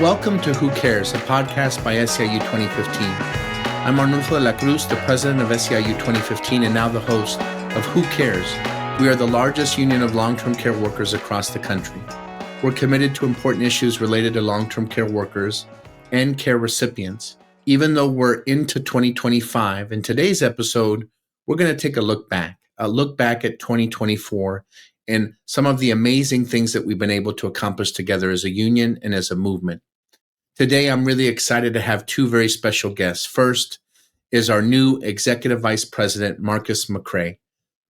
Welcome to Who Cares, a podcast by SEIU 2015. I'm Arnulfo Cruz, the president of SEIU 2015 and now the host of Who Cares. We are the largest union of long-term care workers across the country. We're committed to important issues related to long-term care workers and care recipients. Even though we're into 2025, in today's episode, we're going to take a look back at 2024 and some of the amazing things that we've been able to accomplish together as a union and as a movement. Today, I'm really excited to have two very special guests. First is our new Executive Vice President, Marcus McRae.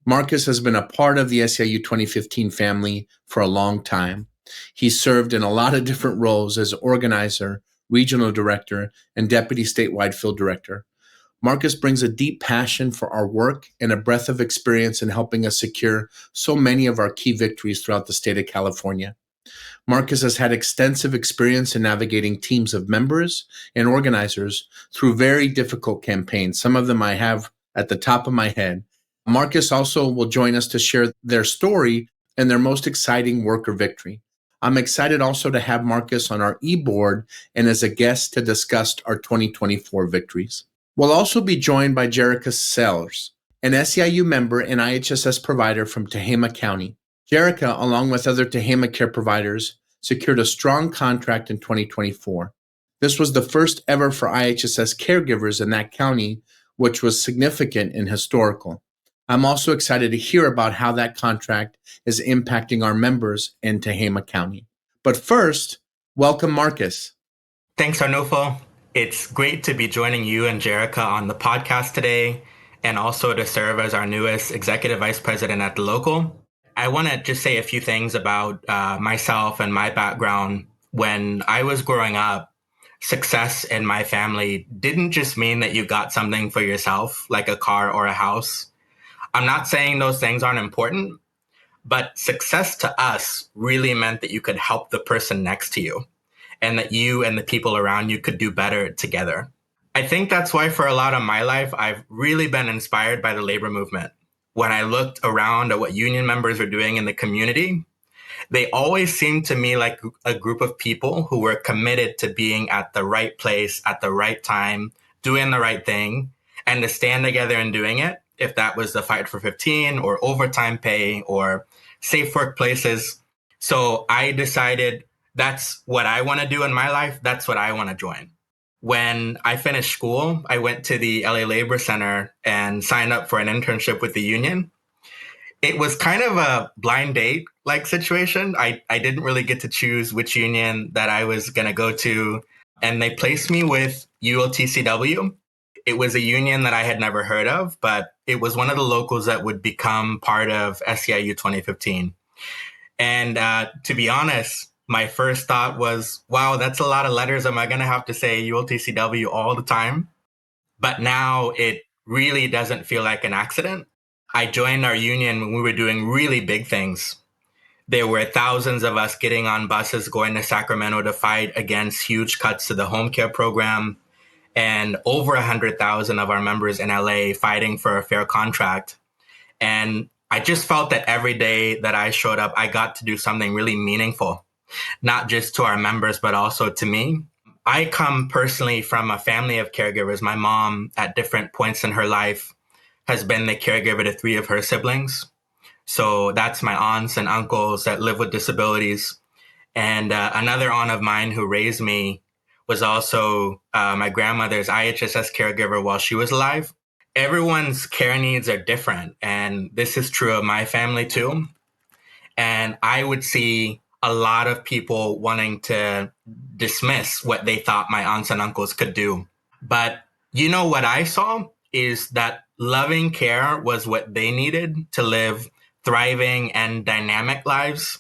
Marcus has been a part of the SEIU 2015 family for a long time. He's served in a lot of different roles as organizer, regional director, and deputy statewide field director. Marcus brings a deep passion for our work and a breadth of experience in helping us secure so many of our key victories throughout the state of California. Marcus has had extensive experience in navigating teams of members and organizers through very difficult campaigns. Some of them I have at the top of my head. Marcus also will join us to share their story and their most exciting worker victory. I'm excited also to have Marcus on our e-board and as a guest to discuss our 2024 victories. We'll also be joined by Jerrika Salyers, an SEIU member and IHSS provider from Tehama County. Jerrika, along with other Tehama care providers, secured a strong contract in 2024. This was the first ever for IHSS caregivers in that county, which was significant and historical. I'm also excited to hear about how that contract is impacting our members in Tehama County. But first, welcome Marcus. Thanks, Arnulfo. It's great to be joining you and Jerrika on the podcast today, and also to serve as our newest Executive Vice President at the local. I want to just say a few things about myself and my background. When I was growing up, success in my family didn't just mean that you got something for yourself, like a car or a house. I'm not saying those things aren't important, but success to us really meant that you could help the person next to you and that you and the people around you could do better together. I think that's why for a lot of my life, I've really been inspired by the labor movement. When I looked around at what union members were doing in the community, they always seemed to me like a group of people who were committed to being at the right place at the right time, doing the right thing, and to stand together and doing it, if that was the fight for 15 or overtime pay or safe workplaces. So I decided that's what I want to do in my life. That's what I want to join. When I finished school, I went to the LA Labor Center and signed up for an internship with the union. It was kind of a blind date like situation. I didn't really get to choose which union that I was going to go to. And they placed me with ULTCW. It was a union that I had never heard of, but it was one of the locals that would become part of SEIU 2015. And to be honest, my first thought was, wow, that's a lot of letters. Am I going to have to say ULTCW all the time? But now it really doesn't feel like an accident. I joined our union when we were doing really big things. There were thousands of us getting on buses going to Sacramento to fight against huge cuts to the home care program, and over 100,000 of our members in LA fighting for a fair contract. And I just felt that every day that I showed up, I got to do something really meaningful, not just to our members, but also to me. I come personally from a family of caregivers. My mom, at different points in her life, has been the caregiver to 3 of her siblings. So that's my aunts and uncles that live with disabilities. And another aunt of mine who raised me was also my grandmother's IHSS caregiver while she was alive. Everyone's care needs are different. And this is true of my family too. And I would see a lot of people wanting to dismiss what they thought my aunts and uncles could do. But you know what I saw is that loving care was what they needed to live thriving and dynamic lives.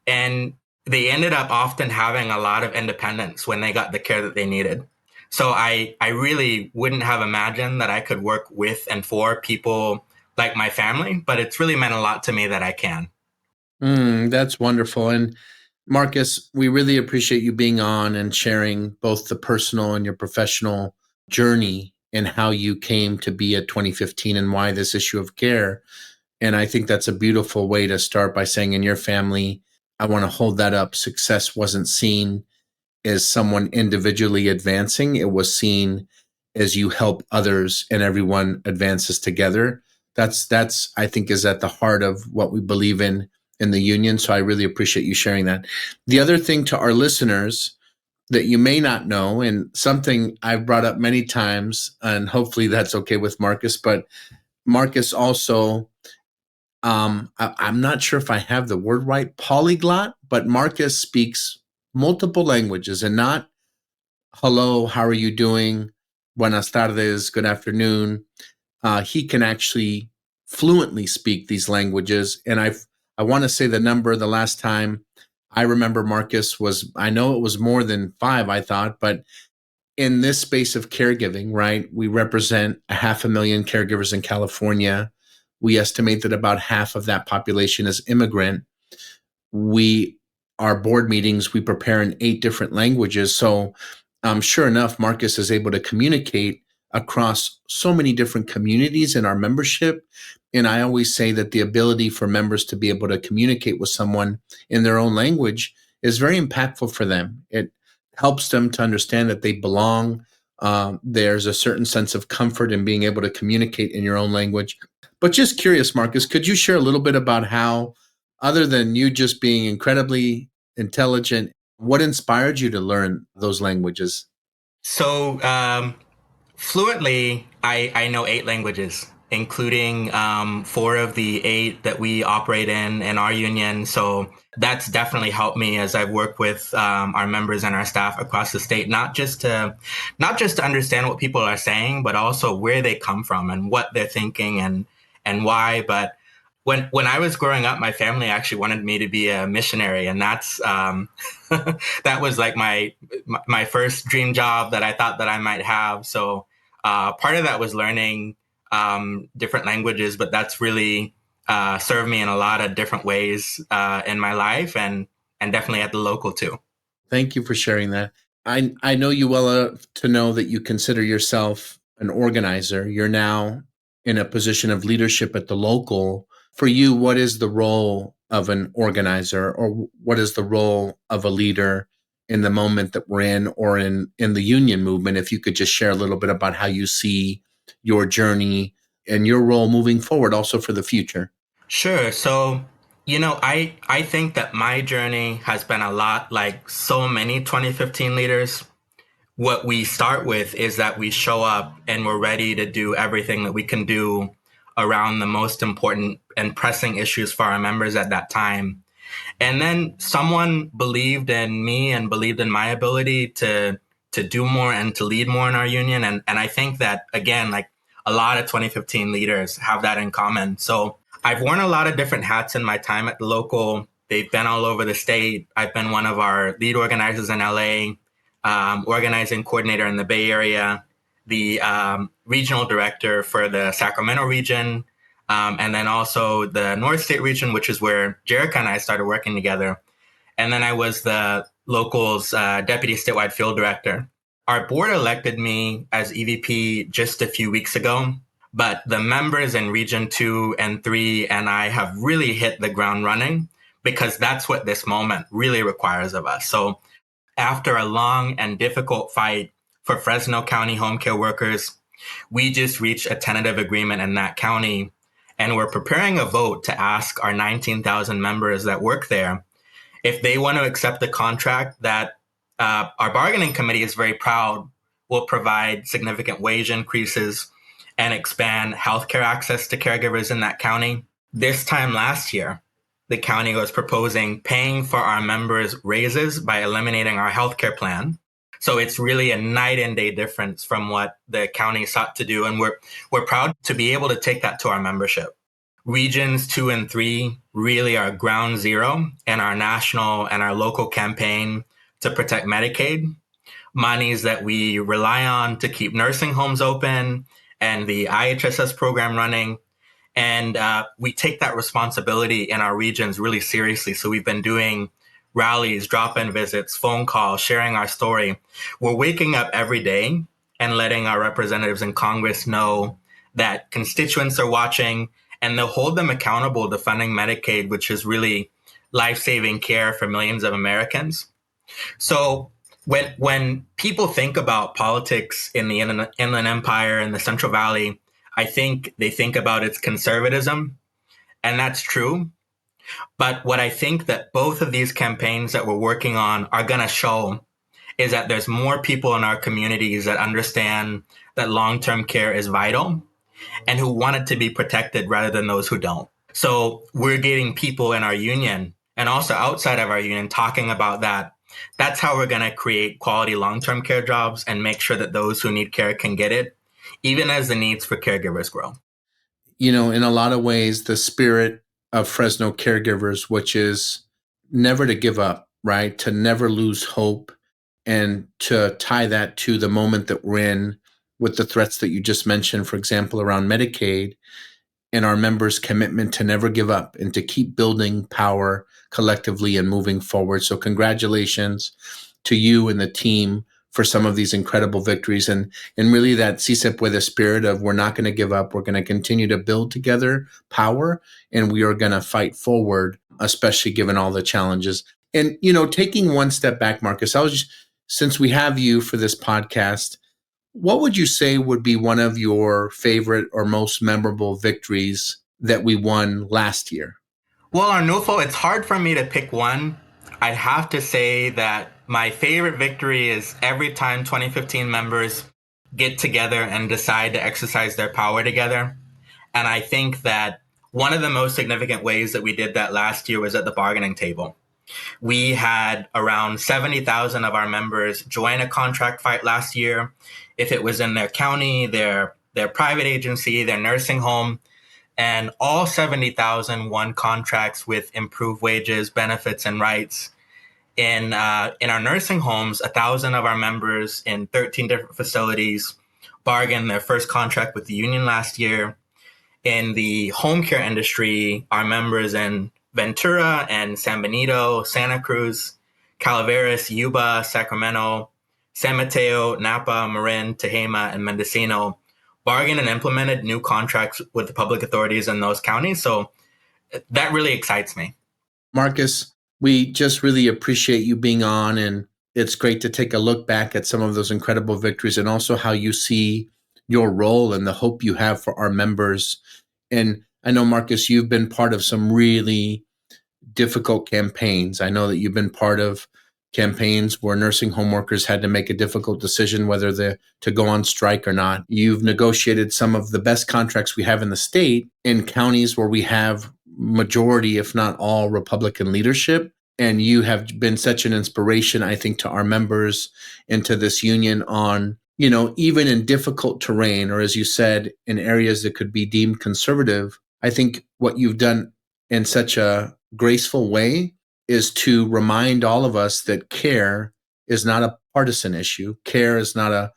And they ended up often having a lot of independence when they got the care that they needed. So I really wouldn't have imagined that I could work with and for people like my family, but it's really meant a lot to me that I can. That's wonderful. And Marcus, we really appreciate you being on and sharing both the personal and your professional journey and how you came to be at 2015 and why this issue of care. And I think that's a beautiful way to start by saying in your family, I want to hold that up. Success wasn't seen as someone individually advancing. It was seen as you help others and everyone advances together. That's I think is at the heart of what we believe in the union. So I really appreciate you sharing that. The other thing to our listeners that you may not know, and something I've brought up many times, and hopefully that's okay with Marcus, but Marcus also, I'm not sure if I have the word right, polyglot, but Marcus speaks multiple languages, and not hello, how are you doing? Buenas tardes, good afternoon. He can actually fluently speak these languages. And I want to say the number the last time I remember Marcus was, I know it was more than 5, I thought, but in this space of caregiving, right, we represent 500,000 caregivers in California. We estimate that about half of that population is immigrant. Our board meetings, we prepare in 8 different languages. So sure enough, Marcus is able to communicate across so many different communities in our membership. And I always say that the ability for members to be able to communicate with someone in their own language is very impactful for them. It helps them to understand that they belong. There's a certain sense of comfort in being able to communicate in your own language. But just curious, Marcus, could you share a little bit about how, other than you just being incredibly intelligent, what inspired you to learn those languages? So fluently, I know 8 languages, including 4 of the 8 that we operate in our union. So that's definitely helped me as I've worked with our members and our staff across the state, not just to understand what people are saying, but also where they come from and what they're thinking and why. But when I was growing up, my family actually wanted me to be a missionary, and that's that was like my first dream job that I thought that I might have. So part of that was learning different languages, but that's really served me in a lot of different ways in my life, and definitely at the local too. Thank you for sharing that. I know you well enough to know that you consider yourself an organizer. You're now in a position of leadership at the local. For you, what is the role of an organizer, or what is the role of a leader in the moment that we're in, or in the union movement? If you could just share a little bit about how you see your journey and your role moving forward, also for the future. Sure. So, I think that my journey has been a lot like so many 2015 leaders. What we start with is that we show up and we're ready to do everything that we can do around the most important and pressing issues for our members at that time. And then someone believed in me and believed in my ability to do more and to lead more in our union. And I think that, again, like a lot of 2015 leaders have that in common. So I've worn a lot of different hats in my time at the local. They've been all over the state. I've been one of our lead organizers in LA, organizing coordinator in the Bay Area, the regional director for the Sacramento region, and then also the North State region, which is where Jerrika and I started working together. And then I was the local's deputy statewide field director. Our board elected me as EVP just a few weeks ago, but the members in Region 2 and 3 and I have really hit the ground running, because that's what this moment really requires of us. So after a long and difficult fight for Fresno County home care workers, we just reached a tentative agreement in that county, and we're preparing a vote to ask our 19,000 members that work there if they want to accept a contract that our bargaining committee is very proud will provide significant wage increases and expand healthcare access to caregivers in that county. This time last year, the county was proposing paying for our members' raises by eliminating our healthcare plan. So it's really a night and day difference from what the county sought to do. And we're proud to be able to take that to our membership. Regions 2 and 3 really are ground zero in our national and our local campaign to protect Medicaid, monies that we rely on to keep nursing homes open and the IHSS program running. And we take that responsibility in our regions really seriously. So we've been doing rallies, drop-in visits, phone calls, sharing our story. We're waking up every day and letting our representatives in Congress know that constituents are watching, and they'll hold them accountable to funding Medicaid, which is really life-saving care for millions of Americans. So When people think about politics in the Inland Empire and the Central Valley, I think they think about its conservatism, and that's true. But what I think that both of these campaigns that we're working on are going to show is that there's more people in our communities that understand that long-term care is vital and who want it to be protected rather than those who don't. So we're getting people in our union and also outside of our union talking about that. That's how we're going to create quality long-term care jobs and make sure that those who need care can get it, even as the needs for caregivers grow. You know, in a lot of ways, the spirit of Fresno caregivers, which is never to give up, right? To never lose hope, and to tie that to the moment that we're in with the threats that you just mentioned, for example, around Medicaid, and our members' commitment to never give up and to keep building power collectively and moving forward. So congratulations to you and the team for some of these incredible victories, and really that Si Se Puede spirit of we're not going to give up. We're going to continue to build together power, and we are going to fight forward, especially given all the challenges. And, you know, taking one step back, Marcus, since we have you for this podcast, what would you say would be one of your favorite or most memorable victories that we won last year? Well, Arnulfo, it's hard for me to pick one. I'd have to say that my favorite victory is every time 2015 members get together and decide to exercise their power together. And I think that one of the most significant ways that we did that last year was at the bargaining table. We had around 70,000 of our members join a contract fight last year. If it was in their county, their private agency, their nursing home, and all 70,000 won contracts with improved wages, benefits, and rights. In our nursing homes, 1,000 of our members in 13 different facilities bargained their first contract with the union last year. In the home care industry, our members in Ventura and San Benito, Santa Cruz, Calaveras, Yuba, Sacramento, San Mateo, Napa, Marin, Tehama, and Mendocino bargained and implemented new contracts with the public authorities in those counties. So that really excites me. Marcus, we just really appreciate you being on, and it's great to take a look back at some of those incredible victories and also how you see your role and the hope you have for our members. And I know, Marcus, you've been part of some really difficult campaigns. I know that you've been part of campaigns where nursing home workers had to make a difficult decision whether to go on strike or not. You've negotiated some of the best contracts we have in the state in counties where we have majority, if not all, Republican leadership. And you have been such an inspiration, I think, to our members and to this union on, you know, even in difficult terrain, or as you said, in areas that could be deemed conservative. I think what you've done in such a graceful way is to remind all of us that care is not a partisan issue. Care is not a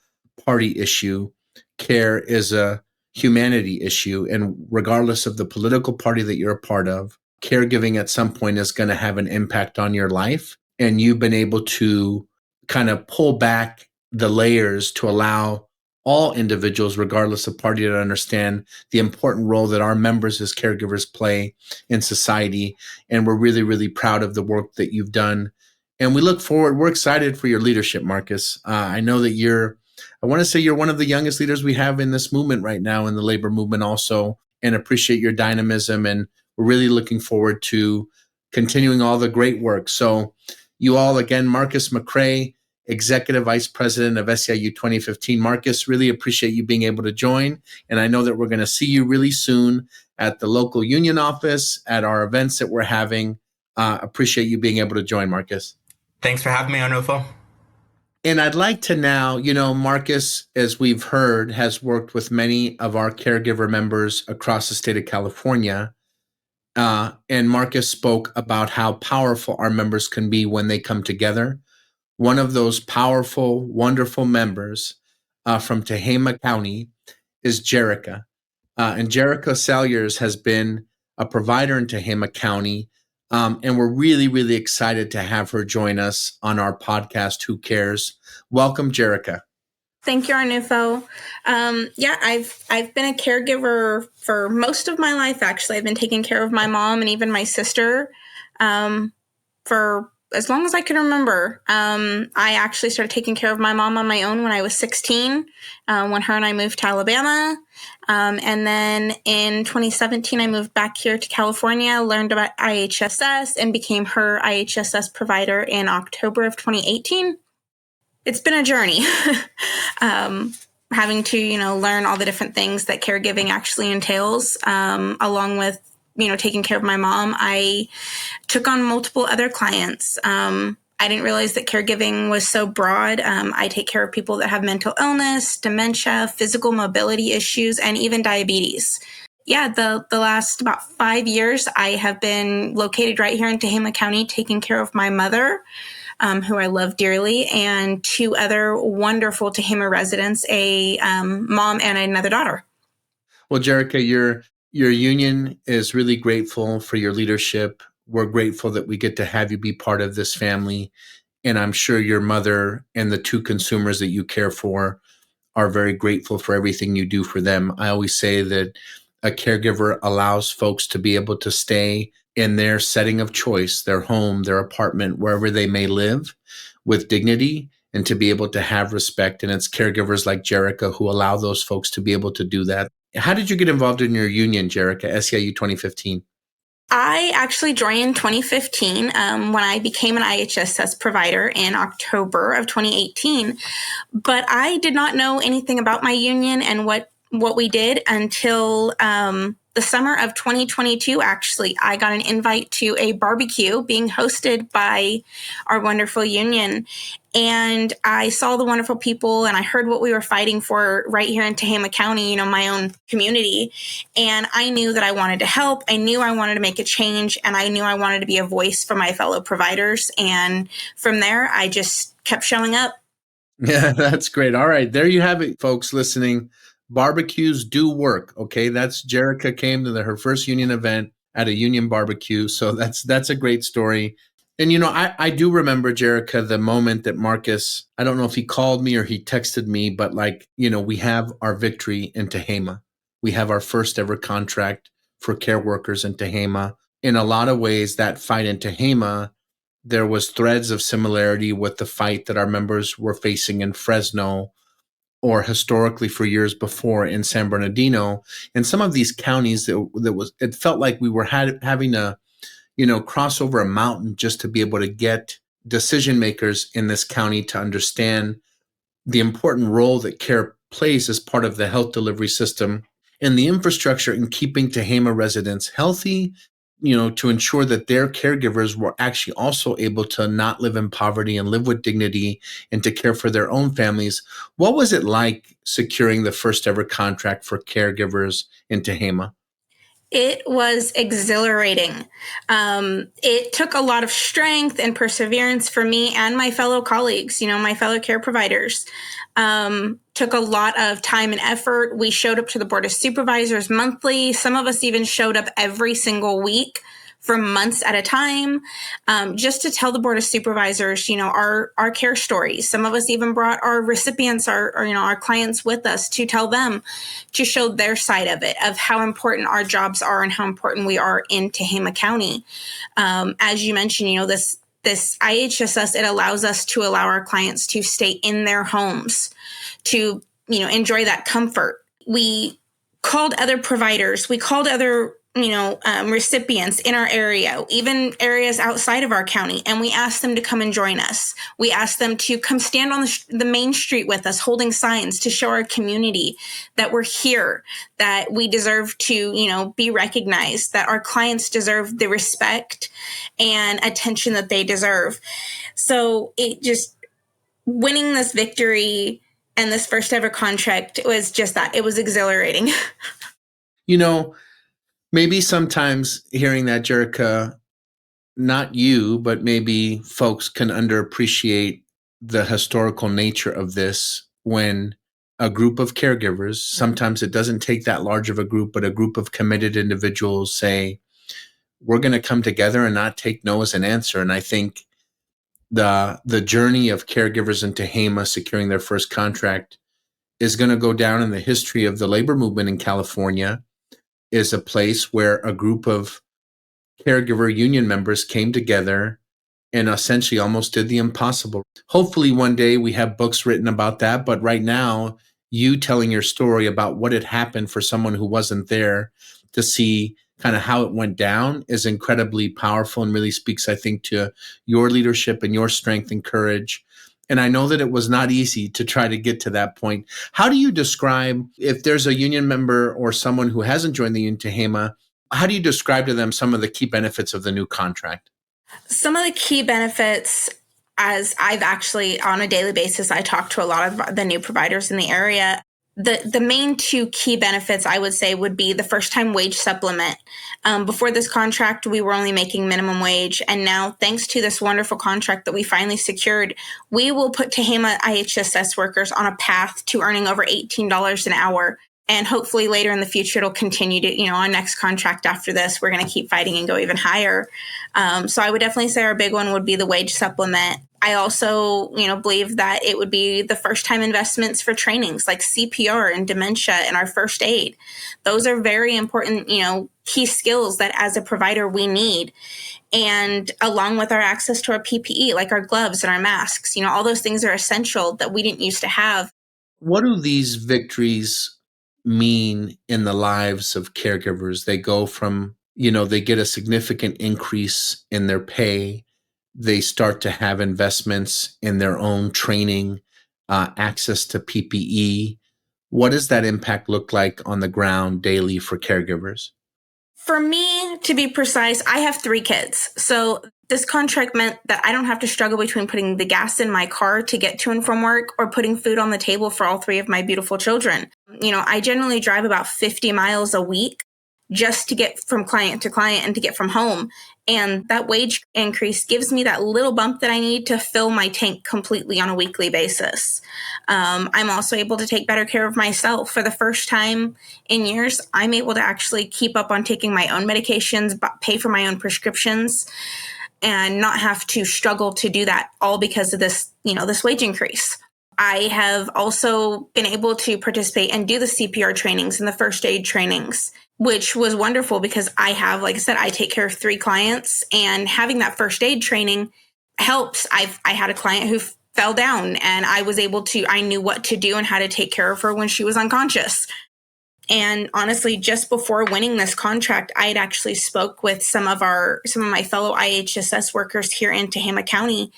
party issue. Care is a humanity issue. And regardless of the political party that you're a part of, caregiving at some point is going to have an impact on your life. And you've been able to kind of pull back the layers to allow all individuals, regardless of party, to understand the important role that our members as caregivers play in society. And we're really, really proud of the work that you've done. And we look forward, we're excited for your leadership, Marcus. I know that I want to say you're one of the youngest leaders we have in this movement right now, in the labor movement also, and appreciate your dynamism. And we're really looking forward to continuing all the great work. So you all, again, Marcus McRae, Executive Vice President of SEIU 2015. Marcus, really appreciate you being able to join. And I know that we're going to see you really soon at the local union office, at our events that we're having. Appreciate you being able to join, Marcus. Thanks for having me, Arnulfo. And I'd like to now, you know, Marcus, as we've heard, has worked with many of our caregiver members across the state of California. And Marcus spoke about how powerful our members can be when they come together. One of those powerful, wonderful members from Tehama County is Jerrika. And Jerrika Salyers has been a provider in Tehama County. And we're really, really excited to have her join us on our podcast, Who Cares? Welcome, Jerrika. Thank you, Arnulfo. I've been a caregiver for most of my life, actually. I've been taking care of my mom and even my sister for as long as I can remember. I actually started taking care of my mom on my own when I was 16, when her and I moved to Alabama. And then in 2017, I moved back here to California, learned about IHSS, and became her IHSS provider in October of 2018. It's been a journey, having to, learn all the different things that caregiving actually entails, along with taking care of my mom. I took on multiple other clients. I didn't realize that caregiving was so broad. I take care of people that have mental illness, dementia, physical mobility issues, and even diabetes. Yeah, the last about 5 years, I have been located right here in Tehama County, taking care of my mother, who I love dearly, and 2 other wonderful Tehama residents, a mom and another daughter. Well, Jerrika, your union is really grateful for your leadership. We're grateful that we get to have you be part of this family. And I'm sure your mother and the 2 consumers that you care for are very grateful for everything you do for them. I always say that a caregiver allows folks to be able to stay in their setting of choice, their home, their apartment, wherever they may live, with dignity and to be able to have respect. And it's caregivers like Jerrika who allow those folks to be able to do that. How did you get involved in your union, Jerrika, SEIU 2015? I actually joined in 2015 when I became an IHSS provider in October of 2018. But I did not know anything about my union and what we did until the summer of 2022. Actually, I got an invite to a barbecue being hosted by our wonderful union. And I saw the wonderful people and I heard what we were fighting for right here in Tehama County, my own community. And I knew that I wanted to help. I knew I wanted to make a change, and I knew I wanted to be a voice for my fellow providers. And from there, I just kept showing up. Yeah, that's great. All right. There you have it, folks listening. Barbecues do work. Okay. That's Jerrika came to her first union event at a union barbecue. So that's a great story. And, I do remember, Jerrika, the moment that Marcus, I don't know if he called me or he texted me, but we have our victory in Tehama. We have our first ever contract for care workers in Tehama. In a lot of ways, that fight in Tehama, there was threads of similarity with the fight that our members were facing in Fresno, or historically for years before in San Bernardino. And some of these counties, it felt like we were having to, cross over a mountain just to be able to get decision makers in this county to understand the important role that care plays as part of the health delivery system and the infrastructure in keeping Tehama residents healthy, to ensure that their caregivers were actually also able to not live in poverty and live with dignity and to care for their own families. What was it like securing the first ever contract for caregivers in Tehama? It was exhilarating. It took a lot of strength and perseverance for me and my fellow colleagues, my fellow care providers. Took a lot of time and effort. We showed up to the Board of Supervisors monthly. Some of us even showed up every single week for months at a time, just to tell the Board of Supervisors, our care stories. Some of us even brought our recipients, our clients with us to tell them, to show their side of it, of how important our jobs are and how important we are in Tehama County. As you mentioned, this IHSS, it allows us to allow our clients to stay in their homes, to, enjoy that comfort. We called other providers. We called other recipients in our area, even areas outside of our county, and we asked them to come and join us. We asked them to come stand on the main street with us, holding signs to show our community that we're here, that we deserve to, be recognized, that our clients deserve the respect and attention that they deserve. So it just, winning this victory and this first ever contract was just that. It was exhilarating. Maybe sometimes hearing that, Jerrika, not you, but maybe folks can underappreciate the historical nature of this when a group of caregivers, sometimes it doesn't take that large of a group, but a group of committed individuals say, we're going to come together and not take no as an answer. And I think the journey of caregivers in Tehama securing their first contract is going to go down in the history of the labor movement in California, is a place where a group of caregiver union members came together and essentially almost did the impossible. Hopefully one day we have books written about that. But right now, you telling your story about what had happened for someone who wasn't there to see kind of how it went down is incredibly powerful and really speaks, I think, to your leadership and your strength and courage. And I know that it was not easy to try to get to that point. How do you describe, if there's a union member or someone who hasn't joined the union Tehama, how do you describe to them some of the key benefits of the new contract? Some of the key benefits, as I've actually on a daily basis, I talk to a lot of the new providers in the area. The main two key benefits I would say would be the first time wage supplement. Before this contract, we were only making minimum wage. And now, thanks to this wonderful contract that we finally secured, we will put Tehama IHSS workers on a path to earning over $18 an hour. And hopefully later in the future, it'll continue to, our next contract after this, we're going to keep fighting and go even higher. So I would definitely say our big one would be the wage supplement. I also, believe that it would be the first time investments for trainings like CPR and dementia and our first aid. Those are very important, key skills that as a provider we need. And along with our access to our PPE, like our gloves and our masks, all those things are essential that we didn't used to have. What do these victories mean in the lives of caregivers? They go from, they get a significant increase in their pay. They start to have investments in their own training, access to PPE. What does that impact look like on the ground daily for caregivers? For me, to be precise, I have 3 kids. So this contract meant that I don't have to struggle between putting the gas in my car to get to and from work or putting food on the table for all 3 of my beautiful children. I generally drive about 50 miles a week just to get from client to client and to get from home. And that wage increase gives me that little bump that I need to fill my tank completely on a weekly basis. I'm also able to take better care of myself. For the first time in years, I'm able to actually keep up on taking my own medications, pay for my own prescriptions, and not have to struggle to do that all because of this, this wage increase. I have also been able to participate and do the CPR trainings and the first aid trainings, which was wonderful because I have, like I said, I take care of 3 clients, and having that first aid training helps. I had a client who fell down, and I knew what to do and how to take care of her when she was unconscious. And honestly, just before winning this contract, I had actually spoke with some of my fellow IHSS workers here in Tehama County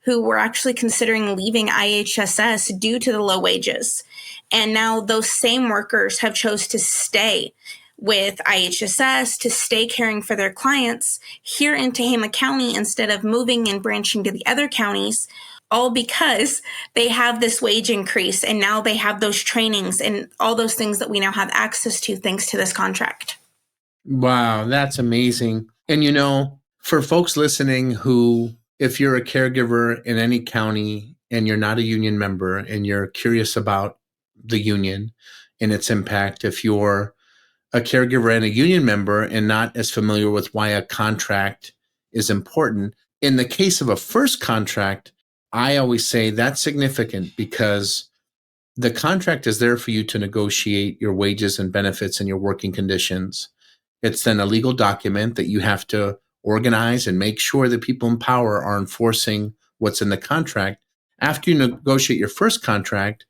who were actually considering leaving IHSS due to the low wages. And now those same workers have chose to stay with IHSS, to stay caring for their clients here in Tehama County instead of moving and branching to the other counties, all because they have this wage increase and now they have those trainings and all those things that we now have access to thanks to this contract. Wow, that's amazing. And for folks listening who, if you're a caregiver in any county and you're not a union member and you're curious about the union and its impact, if you're a caregiver and a union member and not as familiar with why a contract is important, in the case of a first contract, I always say that's significant because the contract is there for you to negotiate your wages and benefits and your working conditions. It's then a legal document that you have to organize and make sure that people in power are enforcing what's in the contract. After you negotiate your first contract,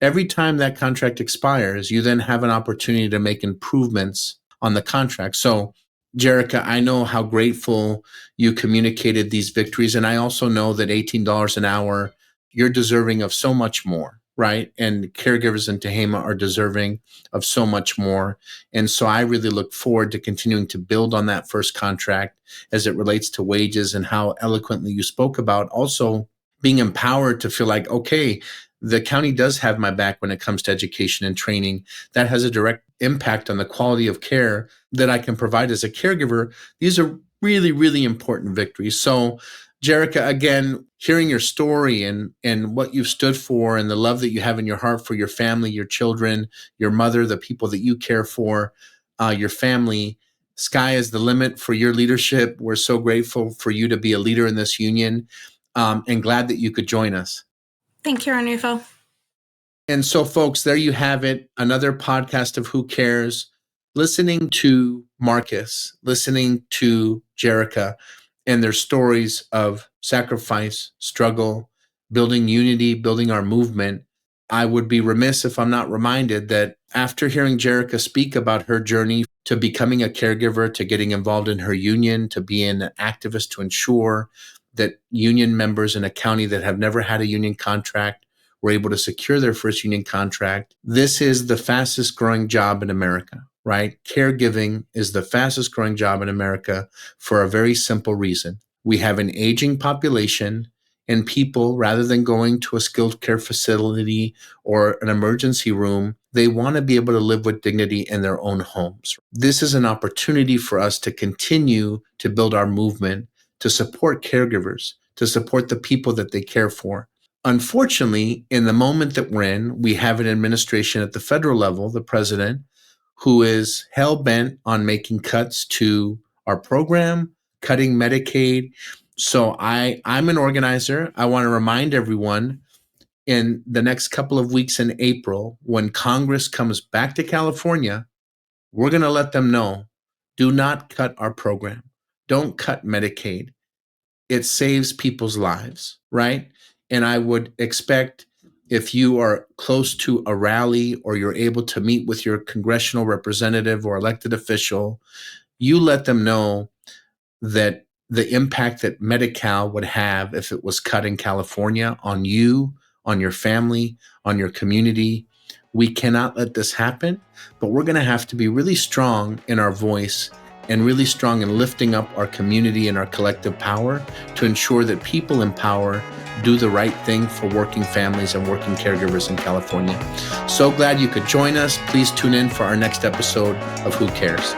every time that contract expires, you then have an opportunity to make improvements on the contract. So, Jerrika, I know how grateful you communicated these victories. And I also know that $18 an hour, you're deserving of so much more, right? And caregivers in Tehama are deserving of so much more. And so I really look forward to continuing to build on that first contract as it relates to wages and how eloquently you spoke about also being empowered to feel like, okay, the county does have my back when it comes to education and training. That has a direct impact on the quality of care that I can provide as a caregiver. These are really, really important victories. So, Jerrika, again, hearing your story and what you've stood for and the love that you have in your heart for your family, your children, your mother, the people that you care for, your family, sky is the limit for your leadership. We're so grateful for you to be a leader in this union and glad that you could join us. Thank you, Arnulfo. And so, folks, there you have it. Another podcast of Who Cares, listening to Marcus, listening to Jerrika, and their stories of sacrifice, struggle, building unity, building our movement. I would be remiss if I'm not reminded that after hearing Jerrika speak about her journey to becoming a caregiver, to getting involved in her union, to being an activist to ensure that union members in a county that have never had a union contract were able to secure their first union contract. This is the fastest growing job in America, right? Caregiving is the fastest growing job in America for a very simple reason. We have an aging population, and people, rather than going to a skilled care facility or an emergency room, they want to be able to live with dignity in their own homes. This is an opportunity for us to continue to build our movement, to support caregivers, to support the people that they care for. Unfortunately, in the moment that we're in, we have an administration at the federal level, the president, who is hell-bent on making cuts to our program, cutting Medicaid. So I'm an organizer. I want to remind everyone in the next couple of weeks in April, when Congress comes back to California, we're going to let them know, do not cut our program. Don't cut Medicaid. It saves people's lives, right? And I would expect if you are close to a rally or you're able to meet with your congressional representative or elected official, you let them know that the impact that Medi-Cal would have if it was cut in California on you, on your family, on your community. We cannot let this happen, but we're going to have to be really strong in our voice and really strong in lifting up our community and our collective power to ensure that people in power do the right thing for working families and working caregivers in California. So glad you could join us. Please tune in for our next episode of Who Cares?